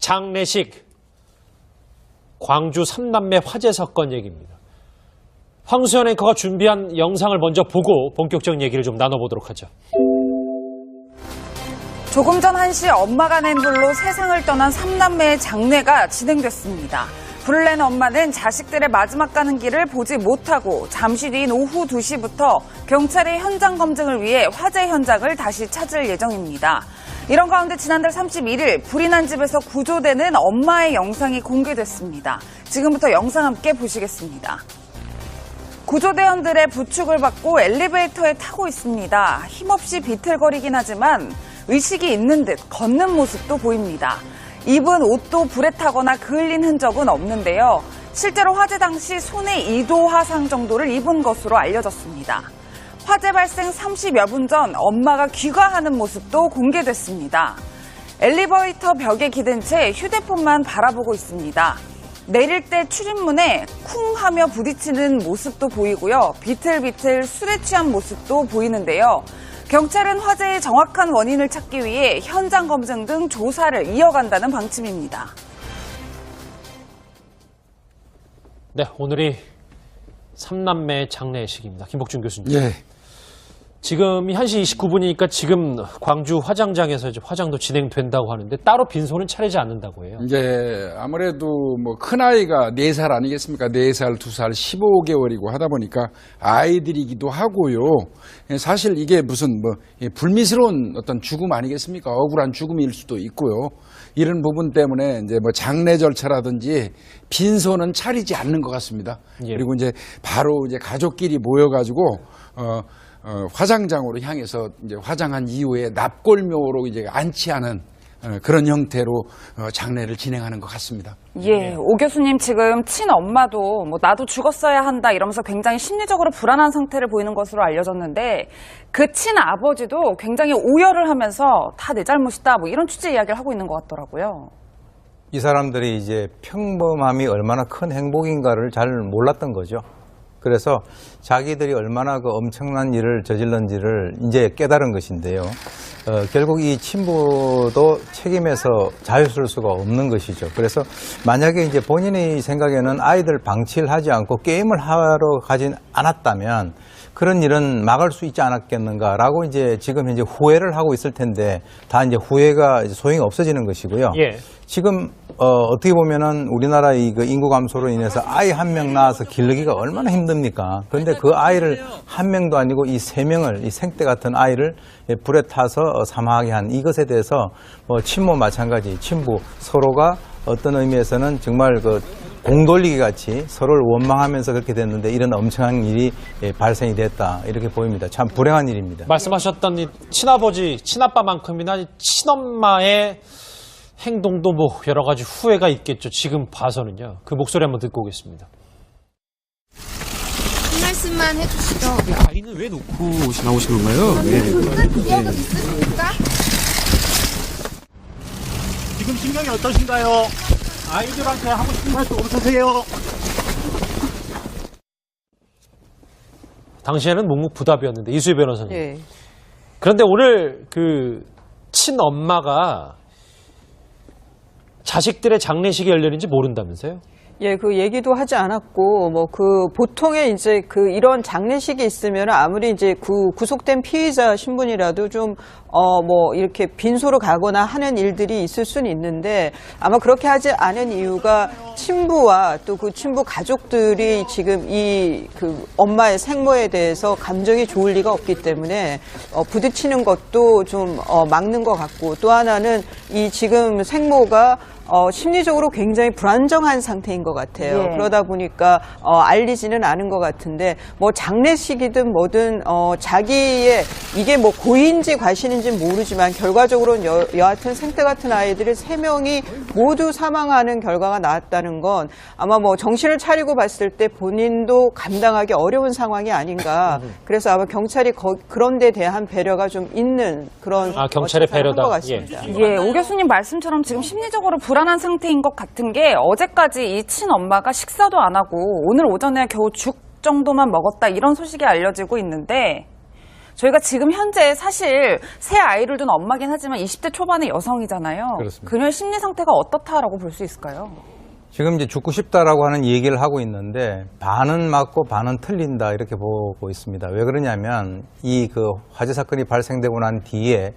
장례식, 광주 3남매 화재 사건 얘기입니다. 황수연 앵커가 준비한 영상을 먼저 보고 본격적인 얘기를 좀 나눠보도록 하죠. 조금 전 1시 엄마가 낸 불로 세상을 떠난 3남매의 장례가 진행됐습니다. 불을 낸 엄마는 자식들의 마지막 가는 길을 보지 못하고 잠시 뒤인 오후 2시부터 경찰이 현장 검증을 위해 화재 현장을 다시 찾을 예정입니다. 이런 가운데 지난달 31일 불이 난 집에서 구조되는 엄마의 영상이 공개됐습니다. 지금부터 영상 함께 보시겠습니다. 구조대원들의 부축을 받고 엘리베이터에 타고 있습니다. 힘없이 비틀거리긴 하지만 의식이 있는 듯 걷는 모습도 보입니다. 입은 옷도 불에 타거나 그을린 흔적은 없는데요. 실제로 화재 당시 손에 2도 화상 정도를 입은 것으로 알려졌습니다. 화재 발생 30여 분 전 엄마가 귀가하는 모습도 공개됐습니다. 엘리베이터 벽에 기댄 채 휴대폰만 바라보고 있습니다. 내릴 때 출입문에 쿵 하며 부딪히는 모습도 보이고요. 비틀비틀 술에 취한 모습도 보이는데요. 경찰은 화재의 정확한 원인을 찾기 위해 현장 검증 등 조사를 이어간다는 방침입니다. 네, 오늘이 3남매 장례식입니다. 김복준 교수님. 예. 지금이 1시 29분이니까 지금 광주 화장장에서 이제 화장도 진행된다고 하는데 따로 빈소는 차리지 않는다고 해요. 이제 아무래도 뭐 큰아이가 4살 아니겠습니까? 4살, 2살, 15개월이고 하다 보니까 아이들이기도 하고요. 사실 이게 무슨 뭐 불미스러운 어떤 죽음 아니겠습니까? 억울한 죽음일 수도 있고요. 이런 부분 때문에 이제 뭐 장례 절차라든지 빈소는 차리지 않는 것 같습니다. 예. 그리고 이제 바로 이제 가족끼리 모여가지고 화장장으로 향해서 이제 화장한 이후에 납골묘로 이제 안치하는 그런 형태로 장례를 진행하는 것 같습니다. 예, 오 교수님 지금 친엄마도 뭐 나도 죽었어야 한다 이러면서 굉장히 심리적으로 불안한 상태를 보이는 것으로 알려졌는데 그 친아버지도 굉장히 오열을 하면서 다 내 잘못이다 뭐 이런 취지의 이야기를 하고 있는 것 같더라고요. 이 사람들이 이제 평범함이 얼마나 큰 행복인가를 잘 몰랐던 거죠. 그래서 자기들이 얼마나 그 엄청난 일을 저질렀는지를 이제 깨달은 것인데요. 결국 이 친부도 책임에서 자유스러울 수가 없는 것이죠. 그래서 만약에 이제 본인의 생각에는 아이들 방치를 하지 않고 게임을 하러 가진 않았다면 그런 일은 막을 수 있지 않았겠는가라고 이제 지금 현재 후회를 하고 있을 텐데 다 이제 후회가 소용이 없어지는 것이고요. 예. 지금 어떻게 보면은 우리나라의 그 인구 감소로 인해서 아이 한 명 낳아서 기르기가 얼마나 힘듭니까? 그런데 그 아이를 한 명도 아니고 이 3명을 이 생떼 같은 아이를 불에 타서 사망하게 한 이것에 대해서 뭐 친모 마찬가지 친부 서로가 어떤 의미에서는 정말 그 공돌리기 같이 서로를 원망하면서 그렇게 됐는데 이런 엄청난 일이 발생이 됐다 이렇게 보입니다. 참 불행한 일입니다. 말씀하셨던 이 친아버지, 친아빠만큼이나 이 친엄마의 행동도 뭐 여러 가지 후회가 있겠죠. 지금 봐서는요. 그 목소리 한번 듣고 오겠습니다. 한 말씀만 해주시죠. 아이는 왜 놓고 나오신 건가요? 기억은 있으십니까? 지금 심경이 어떠신가요? 아이들한테 하고 싶은 말씀 없으세요? 당시에는 묵묵부답이었는데 이수희 변호사님. 예. 그런데 오늘 그 친엄마가 자식들의 장례식이 열리는지 모른다면서요? 예, 그 얘기도 하지 않았고, 뭐, 보통의 이제 이런 장례식이 있으면 아무리 이제 구속된 피의자 신분이라도 좀, 뭐, 이렇게 빈소로 가거나 하는 일들이 있을 수는 있는데 아마 그렇게 하지 않은 이유가 친부와 또 그 친부 가족들이 지금 엄마의 생모에 대해서 감정이 좋을 리가 없기 때문에, 부딪히는 것도 좀, 막는 것 같고 또 하나는 이 지금 생모가 심리적으로 굉장히 불안정한 상태인 것 같아요. 예. 그러다 보니까 알리지는 않은 것 같은데 뭐 장례식이든 뭐든 자기의 이게 뭐 고의인지 과실인지 모르지만 결과적으로는 여하튼 생태 같은 아이들이 3명이 모두 사망하는 결과가 나왔다는 건 아마 뭐 정신을 차리고 봤을 때 본인도 감당하기 어려운 상황이 아닌가. 그래서 아마 경찰이 그런 데 대한 배려가 좀 있는 그런 경찰의 배려다. 것 같습니다. 예, 오 교수님 말씀처럼 지금 심리적으로 불안한 상태인 것 같은 게 어제까지 이 친엄마가 식사도 안 하고 오늘 오전에 겨우 죽 정도만 먹었다 이런 소식이 알려지고 있는데 저희가 지금 현재 사실 새 아이를 둔 엄마긴 하지만 20대 초반의 여성이잖아요. 그렇습니다. 그녀의 심리 상태가 어떻다라고 볼 수 있을까요? 지금 이제 죽고 싶다라고 하는 얘기를 하고 있는데 반은 맞고 반은 틀린다 이렇게 보고 있습니다. 왜 그러냐면 이 그 화재 사건이 발생되고 난 뒤에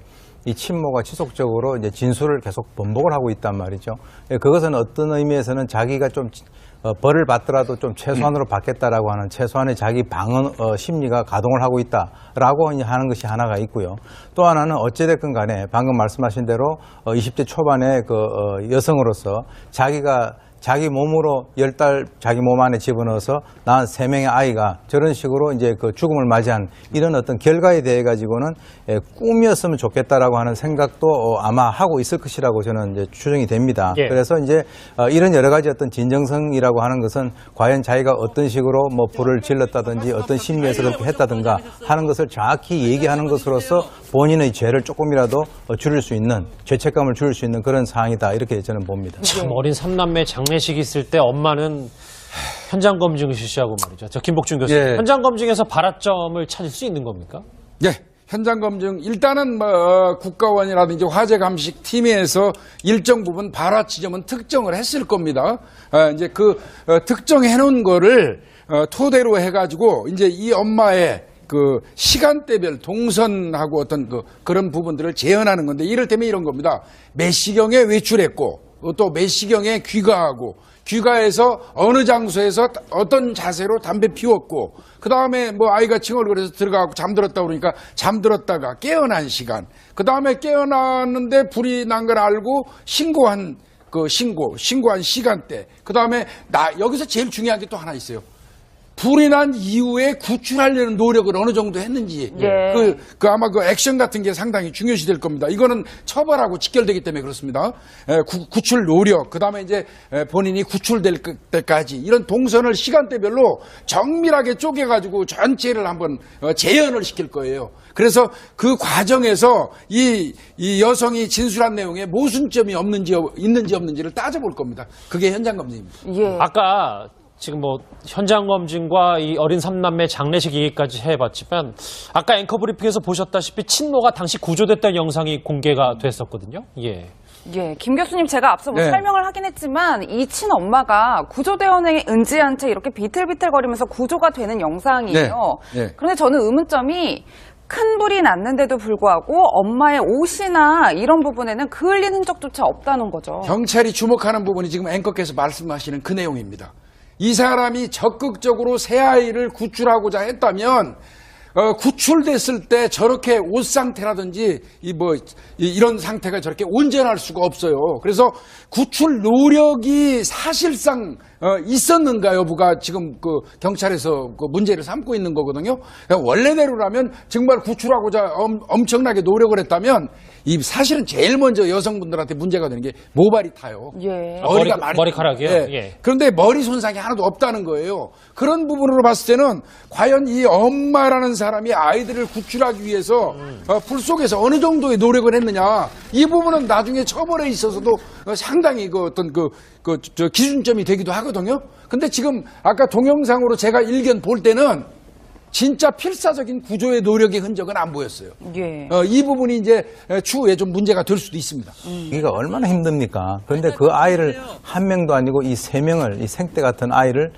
이 친모가 지속적으로 이제 진술을 계속 번복을 하고 있단 말이죠. 그것은 어떤 의미에서는 자기가 좀 벌을 받더라도 좀 최소한으로 받겠다라고 하는 최소한의 자기 방어 심리가 가동을 하고 있다라고 이제 하는 것이 하나가 있고요. 또 하나는 어찌됐건 간에 방금 말씀하신 대로 20대 초반의 그 여성으로서 자기가 자기 몸으로 10달 자기 몸 안에 집어넣어서 낳은 3명의 아이가 저런 식으로 이제 그 죽음을 맞이한 이런 어떤 결과에 대해 가지고는 꿈이었으면 좋겠다라고 하는 생각도 아마 하고 있을 것이라고 저는 이제 추정이 됩니다. 예. 그래서 이제 이런 여러 가지 어떤 진정성이라고 하는 것은 과연 자기가 어떤 식으로 뭐 불을 질렀다든지 어떤 심리에서 그렇게 했다든가 하는 것을 정확히 얘기하는 것으로서 본인의 죄를 조금이라도 줄일 수 있는 죄책감을 줄일 수 있는 그런 사항이다 이렇게 저는 봅니다. 참 어린 삼남매 장례식이 있을 때 엄마는 현장 검증을 실시하고 말이죠. 저 김복준 교수님, 예. 현장 검증에서 발화점을 찾을 수 있는 겁니까? 예, 현장 검증 일단은 뭐 국가원이라든지 화재 감식 팀에서 일정 부분 발화 지점은 특정을 했을 겁니다. 이제 그 특정해 놓은 거를 토대로 해가지고 이제 이 엄마의 그 시간대별 동선하고 어떤 그런 부분들을 재현하는 건데 이를테면 이런 겁니다. 몇 시경에 외출했고 또 몇 시경에 귀가하고 귀가해서 어느 장소에서 어떤 자세로 담배 피웠고 그 다음에 뭐 아이가 칭얼거려서 들어가고 잠들었다 그러니까 잠들었다가 깨어난 시간 그 다음에 깨어났는데 불이 난 걸 알고 신고한 신고한 시간대 그 다음에 여기서 제일 중요한 게 또 하나 있어요. 불이 난 이후에 구출하려는 노력을 어느 정도 했는지 예. 아마 그 액션 같은 게 상당히 중요시 될 겁니다. 이거는 처벌하고 직결되기 때문에 그렇습니다. 구출 노력 그다음에 이제 본인이 구출될 때까지 이런 동선을 시간대별로 정밀하게 쪼개가지고 전체를 한번 재현을 시킬 거예요. 그래서 그 과정에서 이 여성이 진술한 내용에 모순점이 있는지 없는지를 따져볼 겁니다. 그게 현장 검증입니다. 예. 아까 지금 뭐 현장 검증과 이 어린 삼남매 장례식 얘기까지 해봤지만 아까 앵커 브리핑에서 보셨다시피 친모가 당시 구조됐던 영상이 공개가 됐었거든요. 예. 예, 김 교수님 제가 앞서 네. 설명을 하긴 했지만 이 친엄마가 구조대원에 응지한 채 이렇게 비틀비틀거리면서 구조가 되는 영상이에요. 네. 네. 그런데 저는 의문점이 큰 불이 났는데도 불구하고 엄마의 옷이나 이런 부분에는 그을린 흔적조차 없다는 거죠. 경찰이 주목하는 부분이 지금 앵커께서 말씀하시는 그 내용입니다. 이 사람이 적극적으로 새 아이를 구출하고자 했다면 구출됐을 때 저렇게 옷 상태라든지 이런 상태가 저렇게 온전할 수가 없어요. 그래서 구출 노력이 사실상 있었는가 여부가 지금 그 경찰에서 그 문제를 삼고 있는 거거든요. 원래대로라면 정말 구출하고자 엄청나게 노력을 했다면 이 사실은 제일 먼저 여성분들한테 문제가 되는 게 모발이 타요. 예. 머리카락이요? 예. 그런데 머리 손상이 하나도 없다는 거예요. 그런 부분으로 봤을 때는 과연 이 엄마라는 사람이 아이들을 구출하기 위해서 불 속에서 어느 정도의 노력을 했느냐 이 부분은 나중에 처벌에 있어서도 상당히 기준점이 되기도 하거든요. 근데 지금 아까 동영상으로 제가 일견 볼 때는 진짜 필사적인 구조의 노력의 흔적은 안 보였어요. 예. 이 부분이 이제 추후에 좀 문제가 될 수도 있습니다. 이게 얼마나 힘듭니까? 그런데 그 아이를 한 명도 아니고 이 3명을 이 생떼 같은 아이를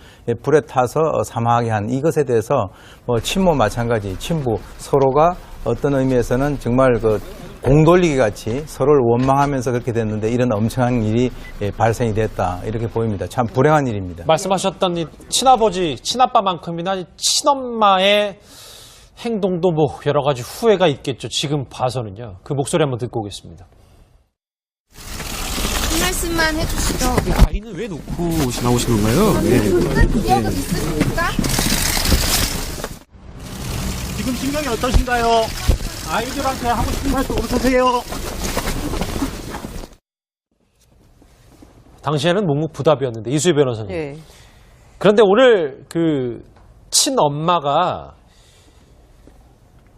불에 타서 사망하게 한 이것에 대해서 뭐 친모 마찬가지 친부 서로가 어떤 의미에서는 정말 그 공돌리기 같이 서로를 원망하면서 그렇게 됐는데 이런 엄청난 일이 발생이 됐다 이렇게 보입니다. 참 불행한 일입니다. 말씀하셨던 이 친아버지, 친아빠만큼이나 이 친엄마의 행동도 뭐 여러 가지 후회가 있겠죠. 지금 봐서는요. 그 목소리 한번 듣고 오겠습니다. 한 말씀만 해주시죠. 아이는 왜 놓고 나오신 건가요? 그런 기억은 있으십니까? 지금 심경이 어떠신가요? 아이들한테 하고 싶은 말씀 없으세요? 당시에는 묵묵부답이었는데 이수희 변호사님. 예. 그런데 오늘 그 친엄마가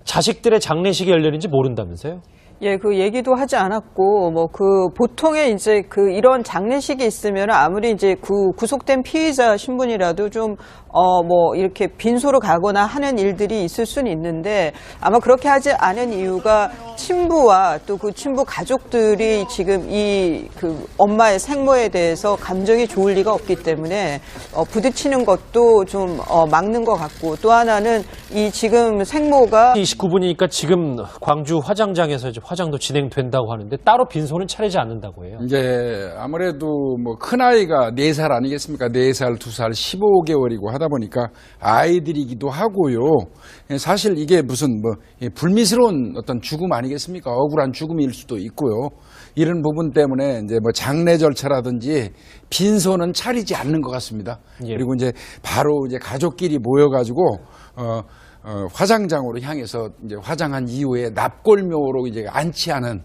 자식들의 장례식이 열리는지 모른다면서요? 예, 그 얘기도 하지 않았고, 뭐, 그, 보통의 이제 그, 이런 장례식이 있으면 아무리 이제 구속된 피의자 신분이라도 좀, 뭐, 이렇게 빈소로 가거나 하는 일들이 있을 수는 있는데, 아마 그렇게 하지 않은 이유가 친부와 또 그 친부 가족들이 지금 이 그 엄마의 생모에 대해서 감정이 좋을 리가 없기 때문에, 부딪히는 것도 좀, 막는 것 같고, 또 하나는 이 지금 생모가 29분이니까 지금 광주 화장장에서 이제 화장도 진행된다고 하는데 따로 빈소는 차리지 않는다고 해요. 이제 아무래도 뭐 큰아이가 4살 아니겠습니까? 4살, 2살, 15개월이고 하다 보니까 아이들이기도 하고요. 사실 이게 무슨 뭐 불미스러운 어떤 죽음 아니겠습니까? 억울한 죽음일 수도 있고요. 이런 부분 때문에 이제 뭐 장례 절차라든지 빈소는 차리지 않는 것 같습니다. 예. 그리고 이제 바로 이제 가족끼리 모여가지고 화장장으로 향해서 이제 화장한 이후에 납골묘로 이제 안치하는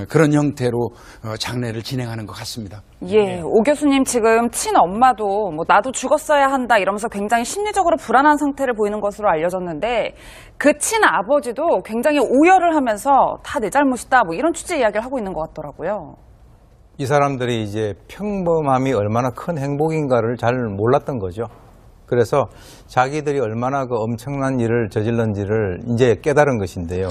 그런 형태로 장례를 진행하는 것 같습니다. 예, 오 교수님 지금 친엄마도 뭐 나도 죽었어야 한다 이러면서 굉장히 심리적으로 불안한 상태를 보이는 것으로 알려졌는데 그 친아버지도 굉장히 오열을 하면서 다 내 잘못이다 뭐 이런 취지의 이야기를 하고 있는 것 같더라고요. 이 사람들이 이제 평범함이 얼마나 큰 행복인가를 잘 몰랐던 거죠. 그래서 자기들이 얼마나 그 엄청난 일을 저질렀는지를 이제 깨달은 것인데요.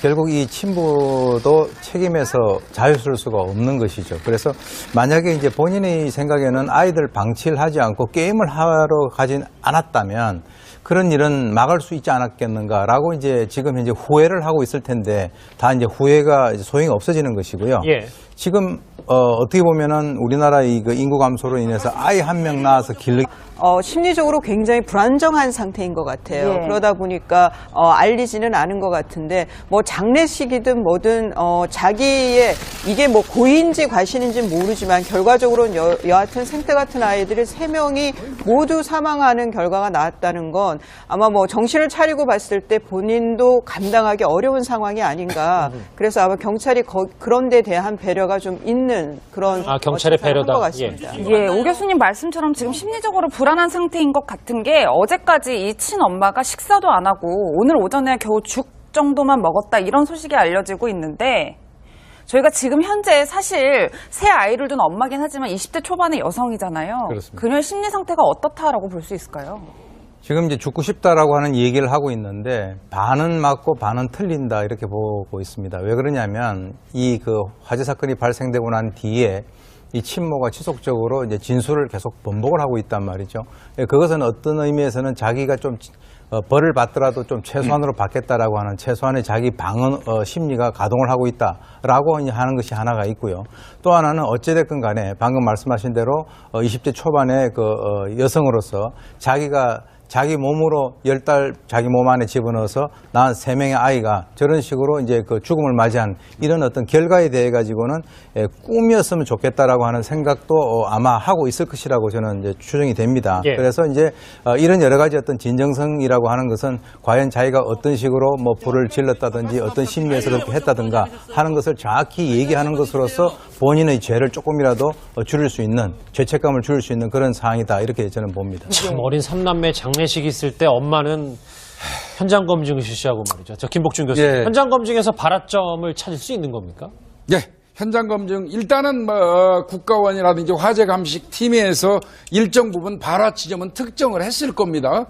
결국 이 친부도 책임에서 자유스러울 수가 없는 것이죠. 그래서 만약에 이제 본인의 생각에는 아이들 방치를 하지 않고 게임을 하러 가진 않았다면 그런 일은 막을 수 있지 않았겠는가라고 이제 지금 현재 후회를 하고 있을 텐데 다 이제 후회가 이제 소용이 없어지는 것이고요. 예. 지금 어떻게 보면은 우리나라의 그 인구 감소로 인해서 아이 한 명 낳아서 길르기 심리적으로 굉장히 불안정한 상태인 것 같아요. 예. 그러다 보니까 알리지는 않은 것 같은데 뭐 장례식이든 뭐든 자기의 이게 뭐 고의인지 과실인지 모르지만 결과적으로는 여하튼 생태 같은 아이들이 3명이 모두 사망하는 결과가 나왔다는 건 아마 뭐 정신을 차리고 봤을 때 본인도 감당하기 어려운 상황이 아닌가. 그래서 아마 경찰이 그런 데 대한 배려가 좀 있는 그런 경찰의 조사를 배려다. 한것 같습니다. 예, 오 교수님 말씀처럼 지금 심리적으로 불안한 상태인 것 같은 게 어제까지 이 친엄마가 식사도 안 하고 오늘 오전에 겨우 죽 정도만 먹었다 이런 소식이 알려지고 있는데 저희가 지금 현재 사실 새 아이를 둔 엄마긴 하지만 20대 초반의 여성이잖아요. 그렇습니다. 그녀의 심리 상태가 어떻다라고 볼 수 있을까요? 지금 이제 죽고 싶다라고 하는 얘기를 하고 있는데 반은 맞고 반은 틀린다 이렇게 보고 있습니다. 왜 그러냐면 이 그 화재 사건이 발생되고 난 뒤에 이 친모가 지속적으로 이제 진술을 계속 번복을 하고 있단 말이죠. 그것은 어떤 의미에서는 자기가 좀 벌을 받더라도 좀 최소한으로 받겠다라고 하는 최소한의 자기 방어 심리가 가동을 하고 있다라고 하는 것이 하나가 있고요. 또 하나는 어찌됐건 간에 방금 말씀하신 대로 20대 초반의 그 여성으로서 자기가 자기 몸으로 10달 자기 몸 안에 집어넣어서 낳은 3명의 아이가 저런 식으로 이제 그 죽음을 맞이한 이런 어떤 결과에 대해 가지고는 꿈이었으면 좋겠다라고 하는 생각도 아마 하고 있을 것이라고 저는 이제 추정이 됩니다. 예. 그래서 이제 이런 여러 가지 어떤 진정성이라고 하는 것은 과연 자기가 어떤 식으로 뭐 불을 질렀다든지 어떤 심리에서 그렇게 했다든가 하는 것을 정확히 얘기하는 것으로서 본인의 죄를 조금이라도 줄일 수 있는 죄책감을 줄일 수 있는 그런 사항이다 이렇게 저는 봅니다. 참 어린 3남매 장례식이 있을 때 엄마는 현장 검증을 실시하고 말이죠. 저 김복준 교수님. 예. 현장 검증에서 발화점을 찾을 수 있는 겁니까? 예, 현장 검증 일단은 뭐 국가원이라든지 화재 감식 팀에서 일정 부분 발화 지점은 특정을 했을 겁니다.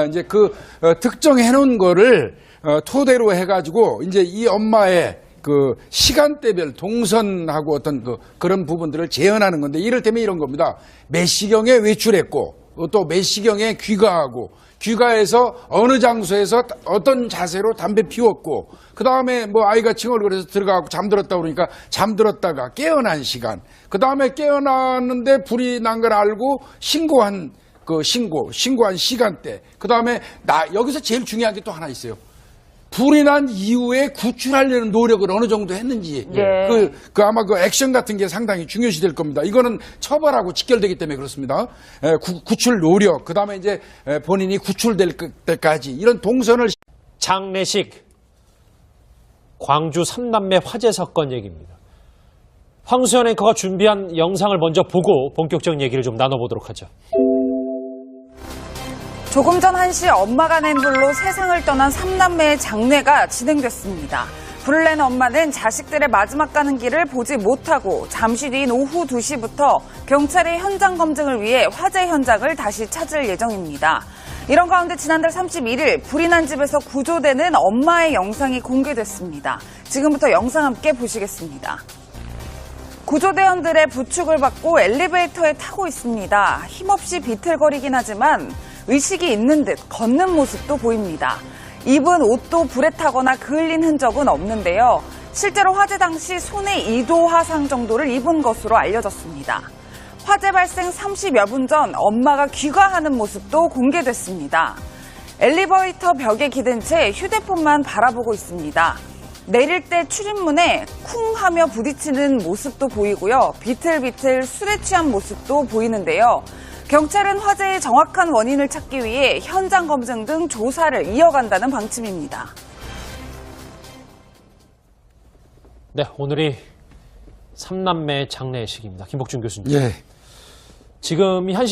이제 그 특정해 놓은 거를 토대로 해가지고 이제 이 엄마의 그 시간대별 동선하고 어떤 그런 부분들을 재현하는 건데 이를테면 이런 겁니다. 몇 시경에 외출했고 또 몇 시경에 귀가하고 귀가해서 어느 장소에서 어떤 자세로 담배 피웠고 그 다음에 뭐 아이가 칭얼거려서 들어가고 잠들었다 그러니까 잠들었다가 깨어난 시간 그 다음에 깨어났는데 불이 난 걸 알고 신고한 신고한 시간대 그 다음에 여기서 제일 중요한 게 또 하나 있어요. 불이 난 이후에 구출하려는 노력을 어느 정도 했는지 예. 아마 그 액션 같은 게 상당히 중요시 될 겁니다. 이거는 처벌하고 직결되기 때문에 그렇습니다. 구출 노력 그다음에 이제 본인이 구출될 때까지 이런 동선을 장례식 광주 3남매 화재 사건 얘기입니다. 황수연 앵커가 준비한 영상을 먼저 보고 본격적인 얘기를 좀 나눠보도록 하죠. 조금 전 1시 엄마가 낸 불로 세상을 떠난 3남매의 장례가 진행됐습니다. 불을 낸 엄마는 자식들의 마지막 가는 길을 보지 못하고 잠시 뒤인 오후 2시부터 경찰의 현장 검증을 위해 화재 현장을 다시 찾을 예정입니다. 이런 가운데 지난달 31일 불이 난 집에서 구조되는 엄마의 영상이 공개됐습니다. 지금부터 영상 함께 보시겠습니다. 구조대원들의 부축을 받고 엘리베이터에 타고 있습니다. 힘없이 비틀거리긴 하지만 의식이 있는 듯 걷는 모습도 보입니다. 입은 옷도 불에 타거나 그을린 흔적은 없는데요. 실제로 화재 당시 손에 2도 화상 정도를 입은 것으로 알려졌습니다. 화재 발생 30여 분 전 엄마가 귀가하는 모습도 공개됐습니다. 엘리베이터 벽에 기댄 채 휴대폰만 바라보고 있습니다. 내릴 때 출입문에 쿵 하며 부딪히는 모습도 보이고요. 비틀비틀 술에 취한 모습도 보이는데요. 경찰은 화재의 정확한 원인을 찾기 위해 현장 검증 등 조사를 이어간다는 방침입니다. 네, 오늘이 3남매 장례식입니다. 김복준 교수님. 예. 지금이 1시